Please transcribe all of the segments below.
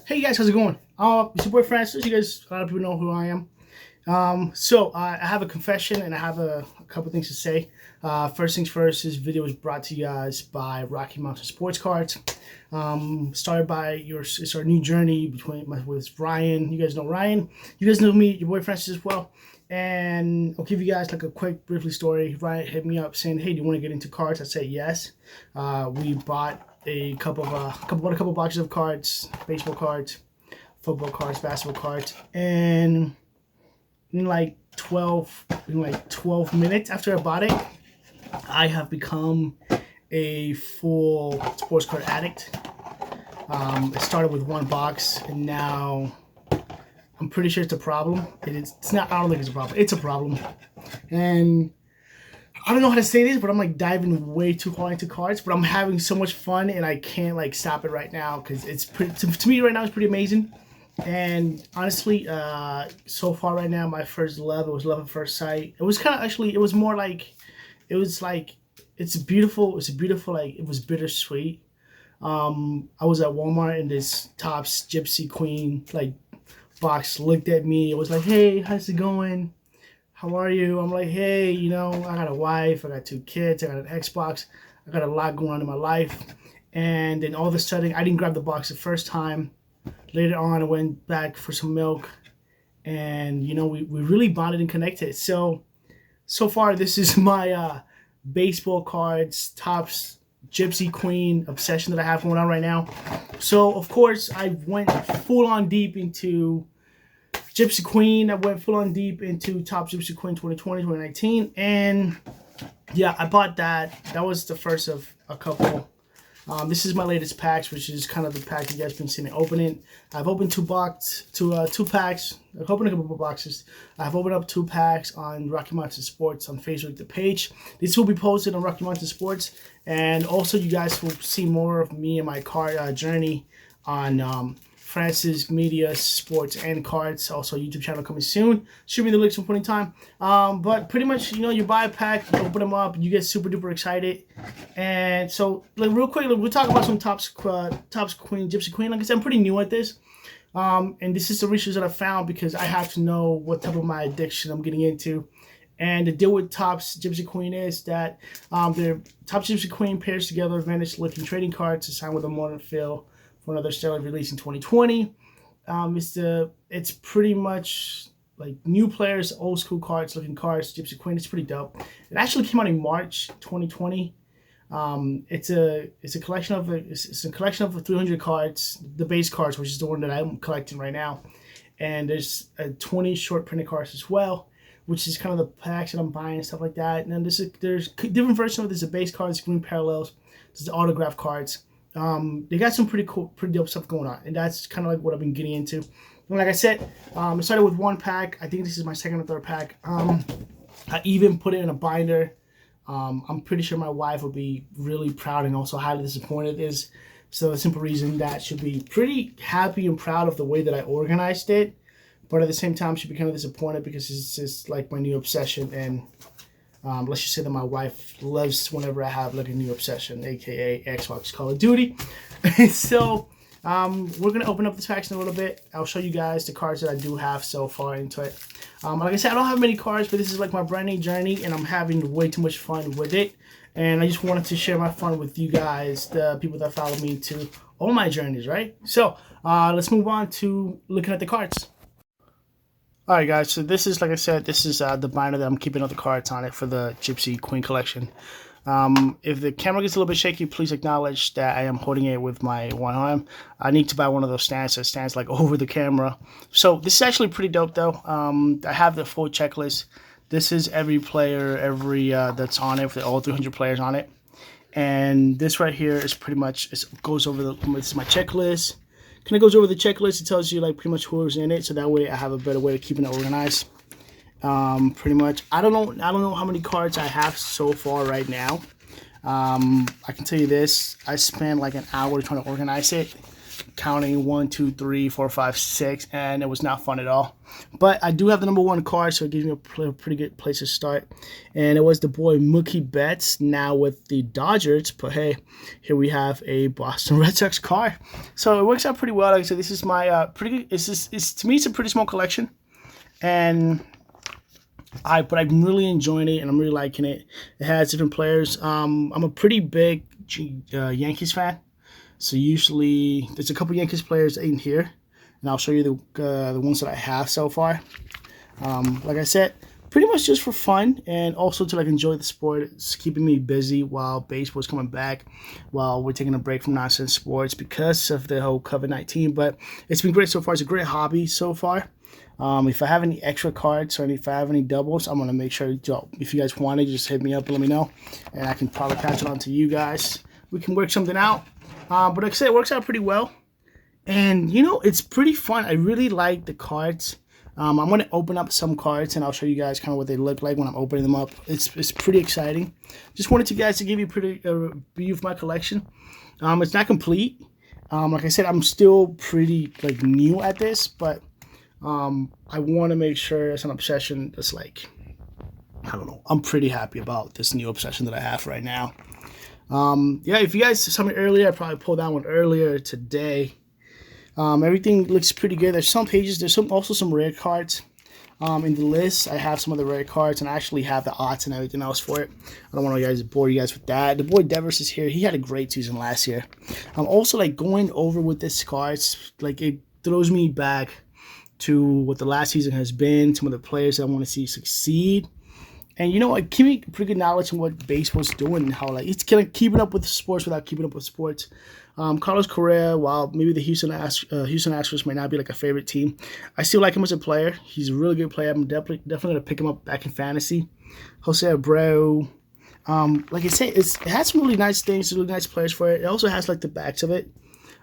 Hey guys, how's it going? It's your boy Francis. You guys, a lot of people know who I am. I have a confession and I have a couple things to say. First things first, this video is brought to you guys by Rocky Mountain Sports Cards. Started by it's our new journey with Ryan. You guys know Ryan. You guys know me, your boy Francis as well. And I'll give you guys like a quick, briefly story. Ryan hit me up saying, "Hey, do you want to get into cards?" I said yes. We bought a couple boxes of cards, baseball cards, football cards, basketball cards, and in like 12 minutes after I bought it, I have become a full sports card addict. It started with one box, and now I'm pretty sure it's a problem. It's not. I don't think it's a problem. It's a problem, and I don't know how to say this, but I'm like diving way too hard into cards. But I'm having so much fun, and I can't like stop it right now because it's pretty. To me, right now, it's pretty amazing. And honestly, so far right now, my first love, it was love at first sight. It was kind of actually, it was more like, it's beautiful. It's a beautiful, like, it was bittersweet. I was at Walmart and this Topps Gypsy Queen, like, box looked at me. It was like, "Hey, how's it going? How are you?" I'm like, "Hey, you know, I got a wife, I got 2 kids, I got an Xbox, I got a lot going on in my life." And then all of a sudden, I didn't grab the box the first time. Later on, I went back for some milk, and you know, we really bonded and connected. So far, this is my baseball cards, Topps Gypsy Queen obsession that I have going on right now. So of course, I went full on deep into Gypsy Queen. I went full on deep into Topps Gypsy Queen 2020, 2019, and yeah, I bought that. That was the first of a couple. This is my latest packs, which is kind of the pack you guys been seeing me opening. I've opened two packs. I've opened a couple of boxes. I've opened up 2 packs on Rocky Mountain Sports on Facebook, the page. This will be posted on Rocky Mountain Sports, and also you guys will see more of me and my card journey on Francis Media Sports and Cards. Also, YouTube channel coming soon. Shoot me the links some point in time. But pretty much, you know, you buy a pack, you open them up, you get super duper excited. And so, like, real quick, we'll talk about some Topps Queen, Gypsy Queen. Like I said, I'm pretty new at this. And this is the research that I found because I have to know what type of my addiction I'm getting into. And the deal with Topps Gypsy Queen is that the Topps Gypsy Queen pairs together vintage-looking trading cards to sign with a modern feel for another stellar release in 2020. It's pretty much like new players, old school cards, looking cards. Gypsy Queen, it's pretty dope. It actually came out in March 2020. It's a collection of 300 cards, the base cards, which is the one that I'm collecting right now. And there's 20 short printed cards as well, which is kind of the packs that I'm buying and stuff like that. And then there's different versions of it. There's the base cards, green parallels, there's the autograph cards. They got some pretty cool, pretty dope stuff going on, and that's kind of like what I've been getting into. And like I said, I started with 1 pack. I think this is my 2nd or 3rd pack. I even put it in a binder. I'm pretty sure my wife would be really proud and also highly disappointed. Is so the simple reason that she'll be pretty happy and proud of the way that I organized it, but at the same time she'll be kind of disappointed because it's just like my new obsession. And let's just say that my wife loves whenever I have like a new obsession, aka Xbox Call of Duty. So we're gonna open up this pack in a little bit. I'll show you guys the cards that I do have so far into it. Like I said, I don't have many cards, but this is like my brand new journey, and I'm having way too much fun with it. And I just wanted to share my fun with you guys, the people that follow me to all my journeys, right? So let's move on to looking at the cards. Alright guys, so this is, like I said, this is the binder that I'm keeping all the cards on it for the Gypsy Queen collection. If the camera gets a little bit shaky, please acknowledge that I am holding it with my one arm. I need to buy one of those stands that stands like over the camera. So this is actually pretty dope though. I have the full checklist. This is every player, that's on it, for all 300 players on it. And this right here is pretty much, it goes over this is my checklist. Kind of goes over the checklist. It tells you like pretty much who's in it, so that way I have a better way of keeping it organized. Pretty much, I don't know how many cards I have so far right now. I can tell you this: I spent like an hour trying to organize it, counting 1, 2, 3, 4, 5, 6, and it was not fun at all. But I do have the number 1 card, so it gives me a pretty good place to start. And it was the boy Mookie Betts, now with the Dodgers. But hey, here we have a Boston Red Sox card, so it works out pretty well. Like I said, this is my pretty. To me, it's a pretty small collection, and but I'm really enjoying it and I'm really liking it. It has different players. I'm a pretty big Yankees fan, so usually there's a couple Yankees players in here, and I'll show you the ones that I have so far. Like I said, pretty much just for fun and also to like enjoy the sport. It's keeping me busy while baseball's coming back, while we're taking a break from nonsense sports because of the whole COVID-19. But it's been great so far. It's a great hobby so far. If I have any extra cards or if I have any doubles, I'm going to make sure, if you guys want it, just hit me up and let me know. And I can probably pass it on to you guys. We can work something out. But like I said, it works out pretty well. And, you know, it's pretty fun. I really like the cards. I'm going to open up some cards and I'll show you guys kind of what they look like when I'm opening them up. It's pretty exciting. Just wanted you guys to give you a view of my collection. It's not complete. Like I said, I'm still pretty like new at this, but I want to make sure it's an obsession that's like, I don't know, I'm pretty happy about this new obsession that I have right now. Yeah, if you guys saw me earlier, I probably pulled that one earlier today. Everything looks pretty good. There's some pages, there's also some rare cards. In the list, I have some of the rare cards, and I actually have the odds and everything else for it. I don't want to bore you guys with that. The boy Devers is here. He had a great season last year. I'm also like going over with this cards, like it throws me back to what the last season has been, some of the players that I want to see succeed. And you know what, give me pretty good knowledge on what baseball's doing and how like it's kind of keeping up with sports without keeping up with sports. Carlos Correa, while maybe the Houston Astros might not be like a favorite team, I still like him as a player. He's a really good player. I'm definitely gonna pick him up back in fantasy. Jose Abreu, like I say, it has some really nice things, really nice players for it. It also has like the backs of it.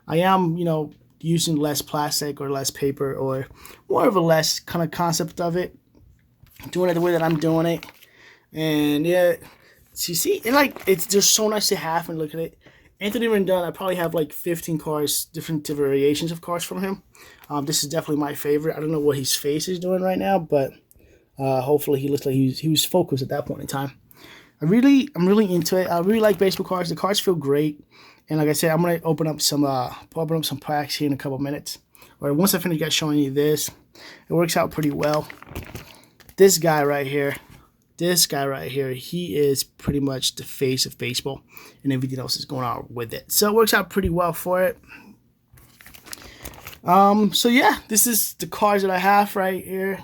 I am, you know, using less plastic or less paper or more of a less kind of concept of it, doing it the way that I'm doing it. And yeah, so you see, and like it's just so nice to have and look at it. Anthony Rendon, I probably have like 15 cards, different variations of cards from him. This is definitely my favorite. I don't know what his face is doing right now, but hopefully he looks like he was focused at that point in time. I'm really into it. I really like baseball cards. The cards feel great. And like I said, I'm gonna open up some packs here in a couple minutes. Or once I finish showing you this, it works out pretty well. This guy right here, he is pretty much the face of baseball, and everything else is going on with it. So it works out pretty well for it. So yeah, this is the cards that I have right here,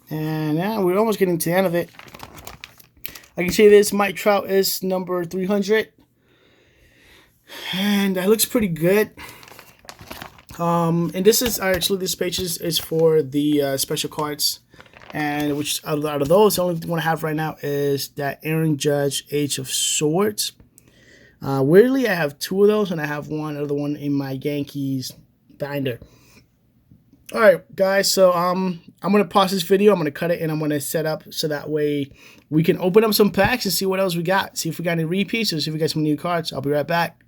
and yeah, we're almost getting to the end of it. I can see this Mike Trout is number 300. And that looks pretty good. And this is actually, this page is for the special cards, and which out of those, the only one I have right now is that Aaron Judge Age of Swords. Weirdly, I have 2 of those, and I have one other one in my Yankees binder. All right, guys. So I'm gonna pause this video. I'm gonna cut it, and I'm gonna set up so that way we can open up some packs and see what else we got. See if we got any repeats, or see if we got some new cards. I'll be right back.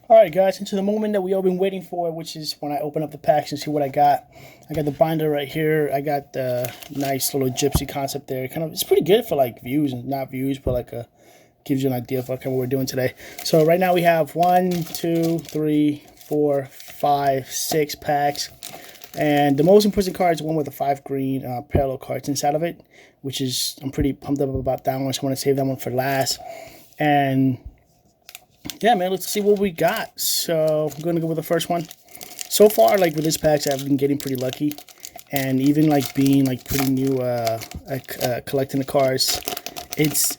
Alright guys, into the moment that we all been waiting for, which is when I open up the packs and see what I got. I got the binder right here. I got the nice little Gypsy concept there. It's pretty good for like views, and not views, but like gives you an idea of what we're doing today. So right now we have 1, 2, 3, 4, 5, 6 packs. And the most important card is one with the 5 green parallel cards inside of it, which is, I'm pretty pumped up about that one, so I want to save that one for last. And yeah, man, let's see what we got. So I'm going to go with the first one. So far, like with this packs, I've been getting pretty lucky. And even like being like pretty new at collecting the cards, it's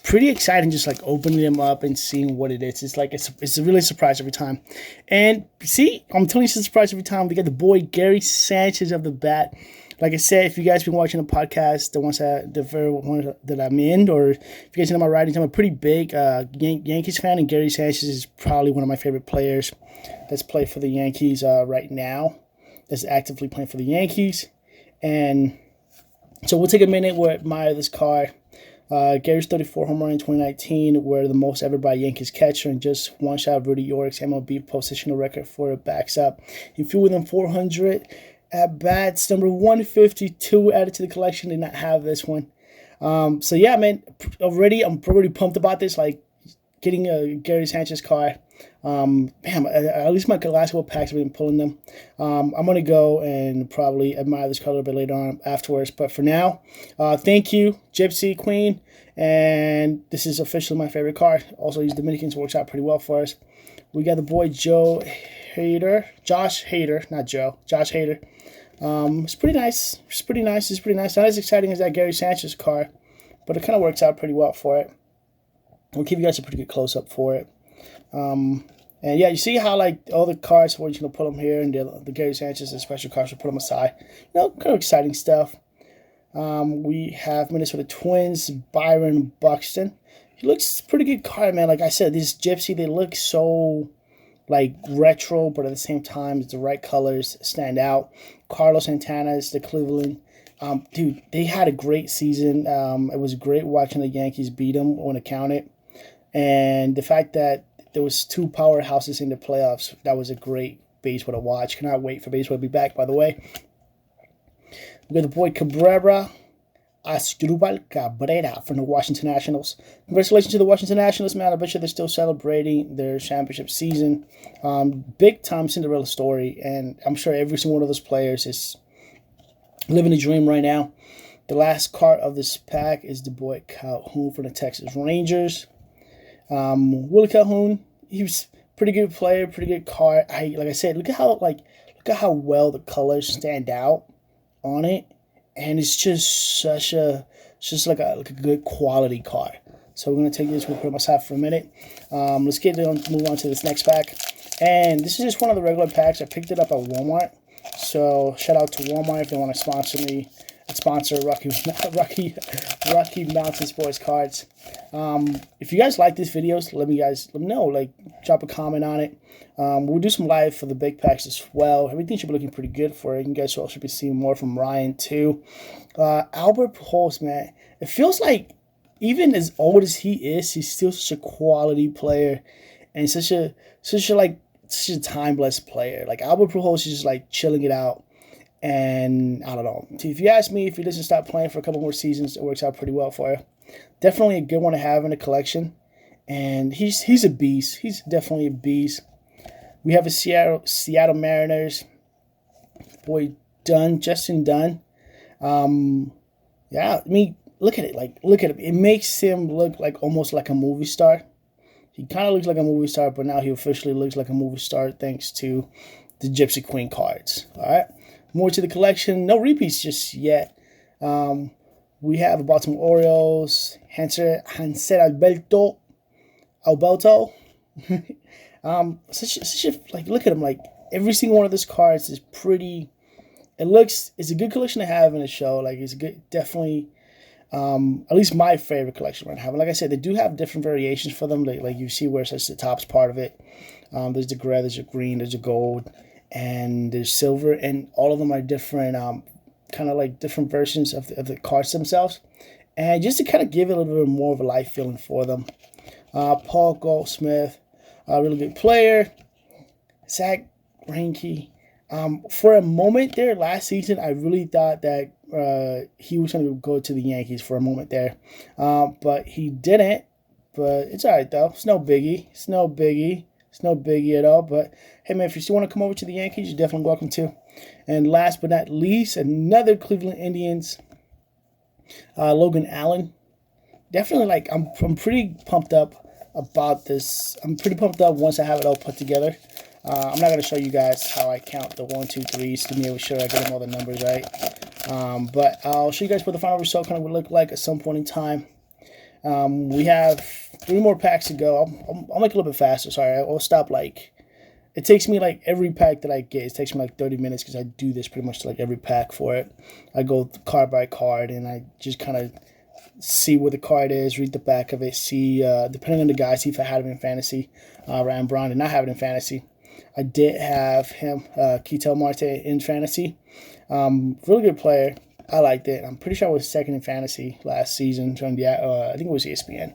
pretty exciting just like opening them up and seeing what it is. It's like it's a really surprise every time. And see, I'm telling you, it's a surprise every time. We got the boy Gary Sanchez of the bat. Like I said, if you guys been watching the podcast, the very one that I'm in, or if you guys know my writings, I'm a pretty big Yankees fan, and Gary Sanchez is probably one of my favorite players that's played for the Yankees right now, that's actively playing for the Yankees. And so we'll take a minute. We'll admire this card. Gary's 34 home run in 2019 were the most ever by a Yankees catcher, and just one shot of Rudy York's MLB positional record for it backs up. He flew within 400 at bats. Number 152 added to the collection. Did not have this one. So yeah, man, I'm already pumped about this. Like getting a Gary Sanchez card. Man, at least my last couple packs have been pulling them. I'm gonna go and probably admire this color a bit later on afterwards. But for now, thank you, Gypsy Queen, and this is officially my favorite card. Also, these Dominicans works out pretty well for us. We got the boy Josh Hader, not Joe, Josh Hader. It's pretty nice. It's pretty nice. Not as exciting as that Gary Sanchez card, but it kind of works out pretty well for it. We'll give you guys a pretty good close up for it. And yeah, you see how like all the cards, we're just gonna put them here, and the Gary Sanchez, the special cards, we'll put them aside. You know, kind of exciting stuff. We have Minnesota Twins, Byron Buxton. He looks pretty good card, man. Like I said, these Gypsy, they look so like retro, but at the same time, it's the right colors stand out. Carlos Santana is the Cleveland. Dude, they had a great season. It was great watching the Yankees beat them when it counted. And the fact that there was two powerhouses in the playoffs, that was a great baseball to watch. Cannot wait for baseball to be back, by the way. We got the boy Asdrubal Cabrera from the Washington Nationals. Congratulations to the Washington Nationals, man. I bet you they're still celebrating their championship season. Big time Cinderella story, and I'm sure every single one of those players is living a dream right now. The last card of this pack is the boy Calhoun from the Texas Rangers. Willie Calhoun, he was pretty good player, pretty good card. Like I said, look at how well the colors stand out on it, and it's just like a good quality card. So we're gonna take this, we'll put it aside for a minute. Let's move on to this next pack, and this is just one of the regular packs. I picked it up at Walmart, so shout out to Walmart if they want to sponsor me. Sponsor Rocky Mountain Sports Cards. If you guys like these videos, let me know. Like, drop a comment on it. We'll do some live for the big packs as well. Everything should be looking pretty good for it. You guys should be seeing more from Ryan too. Albert Pujols, man, it feels like even as old as he is, he's still such a quality player and such a timeless player. Like Albert Pujols is just like chilling it out. And I don't know. If you ask me, if he doesn't stop playing for a couple more seasons, it works out pretty well for you. Definitely a good one to have in the collection. And he's a beast. He's definitely a beast. We have a Seattle Mariners. Boy, Justin Dunn. Yeah, I mean, look at it. Look at him. It makes him look like almost like a movie star. He kind of looks like a movie star, but now he officially looks like a movie star thanks to the Gypsy Queen cards. All right. More to the collection. No repeats just yet. We have the Baltimore Orioles. Hanser Alberto. Look at him. Like, every single one of these cards is pretty. It's a good collection to have in a show. Like, it's good, definitely. At least my favorite collection right now. Like I said, they do have different variations for them. Like you see where it says the top's part of it. There's the gray, there's the green, there's the gold, and there's silver, and all of them are different, kind of like different versions of the cards themselves, and just to kind of give it a little bit more of a life feeling for them. Paul Goldschmidt, a really good player. Zach Greinke. For a moment there last season, I really thought that he was going to go to the Yankees for a moment there, but he didn't. But it's all right though. It's no biggie. It's no biggie at all. But hey, man, if you still want to come over to the Yankees, you're definitely welcome to. And last but not least, another Cleveland Indians, Logan Allen. Definitely, like, I'm pretty pumped up about this. I'm pretty pumped up once I have it all put together. I'm not going to show you guys how I count the 1, 2, 3s to be sure I get them all the numbers right. But I'll show you guys what the final result kind of would look like at some point in time. We have 3 more packs to go. I'll make it a little bit faster. Sorry, I'll stop. Like, it takes me like every pack that I get, it takes me like 30 minutes because I do this pretty much to like every pack for it. I go card by card and I just kind of see what the card is, read the back of it, see, depending on the guy, see if I had him in fantasy. Ryan Braun did not have it in fantasy. I did have him, Ketel Marte, in fantasy. Really good player. I liked it. I'm pretty sure I was second in fantasy last season. I think it was ESPN.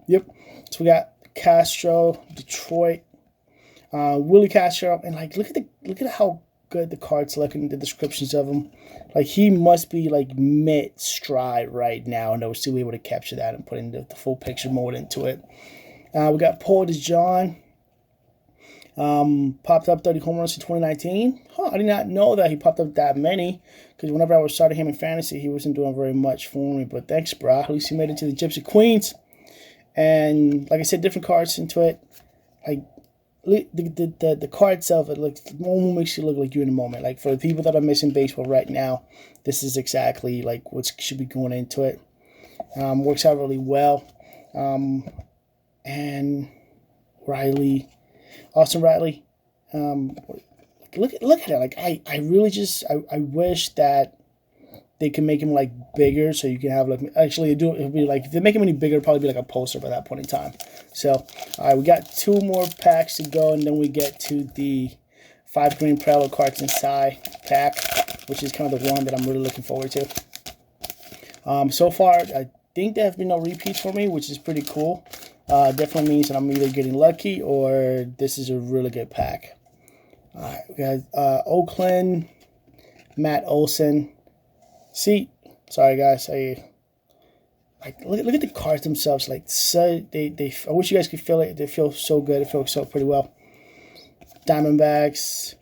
Yep. So we got Castro, Detroit, Willie Castro, and like look at how good the cards look and the descriptions of him. Like he must be like mid stride right now, and I was still able to capture that and put in the full picture mode into it. We got Paul DeJohn. Popped up 30 home runs in 2019. I did not know that he popped up that many, because whenever I was starting him in fantasy, he wasn't doing very much for me. But thanks, bro. At least he made it to the Gypsy Queens. And like I said, different cards into it. Like the card itself, it looks almost makes you look like you're in the moment. Like for the people that are missing baseball right now, this is exactly like what should be going into it. Works out really well. And Austin Riley, look at it. Like I really just I wish that they can make him like bigger, so you can have like it'll be like if they make him any bigger, it'll probably be like a poster by that point in time. So all right, we got 2 more packs to go, and then we get to the 5 green parallel cards inside pack, which is kind of the one that I'm really looking forward to. So far, I think there have been no repeats for me, which is pretty cool. Definitely means that I'm either getting lucky or this is a really good pack. All right, we got Oakland, Matt Olson. See, sorry guys, look at the cards themselves. Like so, I wish you guys could feel it. They feel so good. It feels so pretty well. Diamondbacks,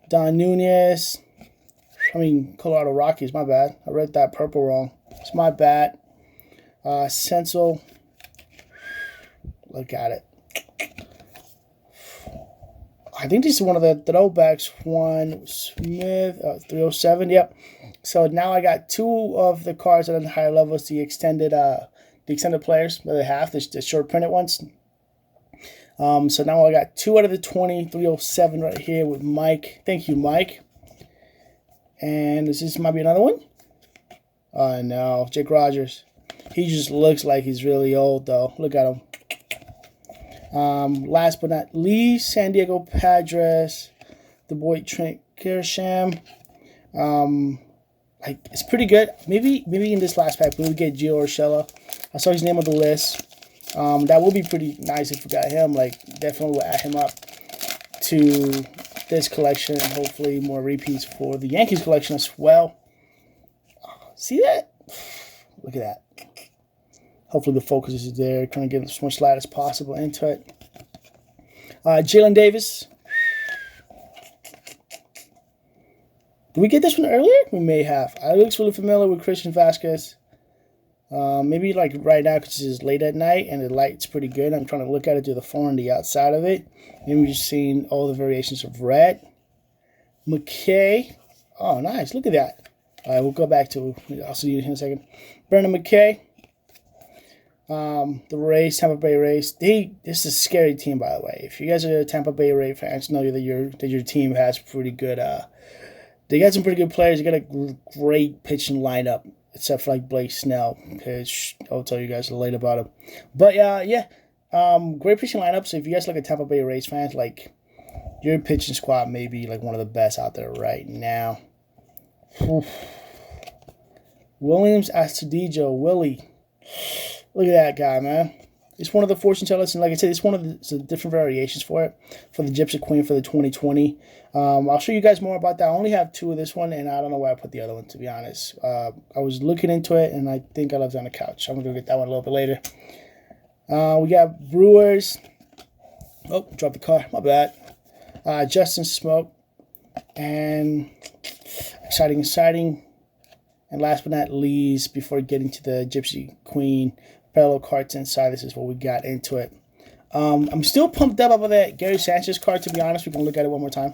Don Nunez. Colorado Rockies. My bad. I read that purple wrong. It's my bad. Senzel. Look at it. I think this is one of the throwbacks. One Smith, 307. Yep. So now I got 2 of the cards that are on the higher levels. The extended players that they have, the short printed ones. So now I got 2 out of the 20, 307 right here with Mike. Thank you, Mike. And this might be another one. Oh no, Jake Rogers. He just looks like he's really old though. Look at him. Last but not least, San Diego Padres, the boy Trent Kersham. It's pretty good. Maybe in this last pack we'll get Gio Urshela. I saw his name on the list. That would be pretty nice if we got him. Like definitely will add him up to this collection, and hopefully more repeats for the Yankees collection as well. See that? Look at that. Hopefully the focus is there. Trying to get as much light as possible into it. Jalen Davis. Did we get this one earlier? We may have. I looks really familiar with Christian Vasquez. Maybe like right now because it's late at night and the light's pretty good. I'm trying to look at it through the phone on the outside of it. Maybe just seeing all the variations of red. McKay. Oh, nice. Look at that. All right, we'll go back to I'll see you in a second. Brendan McKay. The Rays, Tampa Bay Rays. This is a scary team, by the way. If you guys are Tampa Bay Rays fans, know that your team has pretty good. They got some pretty good players. They got a great pitching lineup, except for like Blake Snell, because I'll tell you guys later about him. But yeah, great pitching lineup. So if you guys look at Tampa Bay Rays fans, like your pitching squad may be like one of the best out there right now. Williams Astudillo, Willie. Look at that guy, man. It's one of the fortune tellers, and like I said, it's one of the different variations for it, for the Gypsy Queen for the 2020. I'll show you guys more about that. I only have 2 of this one, and I don't know where I put the other one, to be honest. I was looking into it, and I think I left it on the couch. I'm going to go get that one a little bit later. We got Brewers. Oh, dropped the car. My bad. Justin Smoke. And exciting. And last but not least, before getting to the Gypsy Queen parallel cards inside, this is what we got into it. I'm still pumped up about that Gary Sanchez card, to be honest. We can look at it one more time.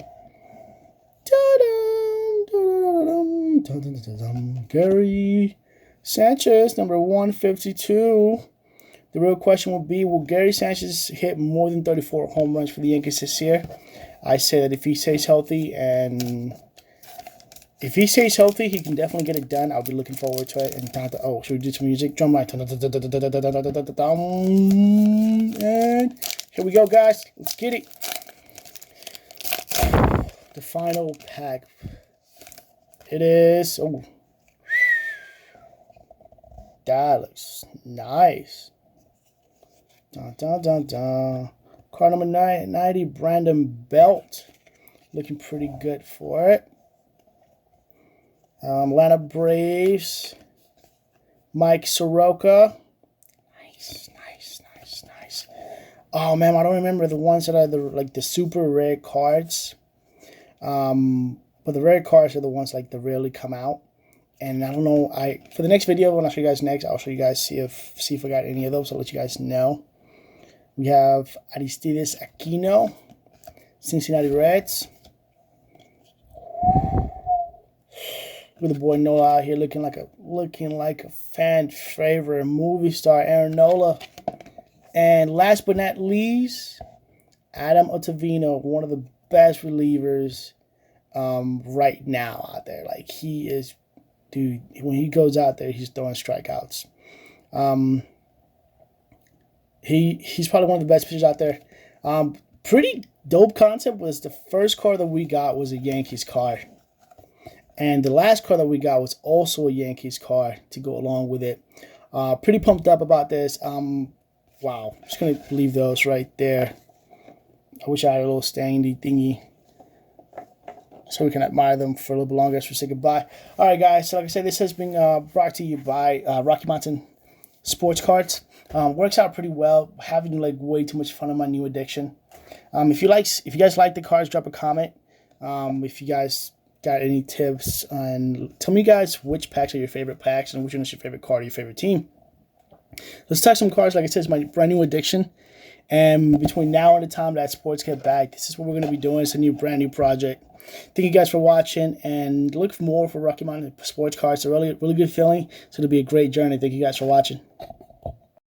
Gary Sanchez, number 152. The real question will be, will Gary Sanchez hit more than 34 home runs for the Yankees this year? I say that if he stays healthy, and if he stays healthy, he can definitely get it done. I'll be looking forward to it. And should we do some music? Drum line. And here we go, guys. Let's get it. The final pack. It is. Oh, that. Looks nice. Dun, dun, dun, dun. Card number 90, Brandon Belt. Looking pretty good for it. Atlanta Braves. Mike Soroka. Nice, nice, nice, nice. Oh man, I don't remember the ones that are the super rare cards. But the rare cards are the ones that rarely come out. And I don't know. For the next video, when I show you guys next, I'll show you guys see if I got any of those. I'll let you guys know. We have Aristides Aquino, Cincinnati Reds. With the boy Nola out here looking like a fan favorite movie star, Aaron Nola. And last but not least, Adam Ottavino, one of the best relievers right now out there. Like, he is, dude, when he goes out there, he's throwing strikeouts. He's probably one of the best pitchers out there. Pretty dope concept was the first card that we got was a Yankees card. And the last card that we got was also a Yankees card to go along with it. Pretty pumped up about this. Wow. I'm just going to leave those right there. I wish I had a little standy thingy so we can admire them for a little bit longer as we say goodbye. All right, guys. So like I said, this has been brought to you by Rocky Mountain Sports Cards. Works out pretty well. Having way too much fun on my new addiction. If you guys like the cards, drop a comment. If you guys got any tips, and tell me guys which packs are your favorite packs and which one is your favorite card or your favorite team. Let's talk some cards. Like I said, it's my brand new addiction. And between now and the time that sports get back, this is what we're going to be doing. It's a brand new project. Thank you guys for watching, and look for more for Rocky Mountain Sports Cards. It's a really good feeling. So it'll be a great journey. Thank you guys for watching.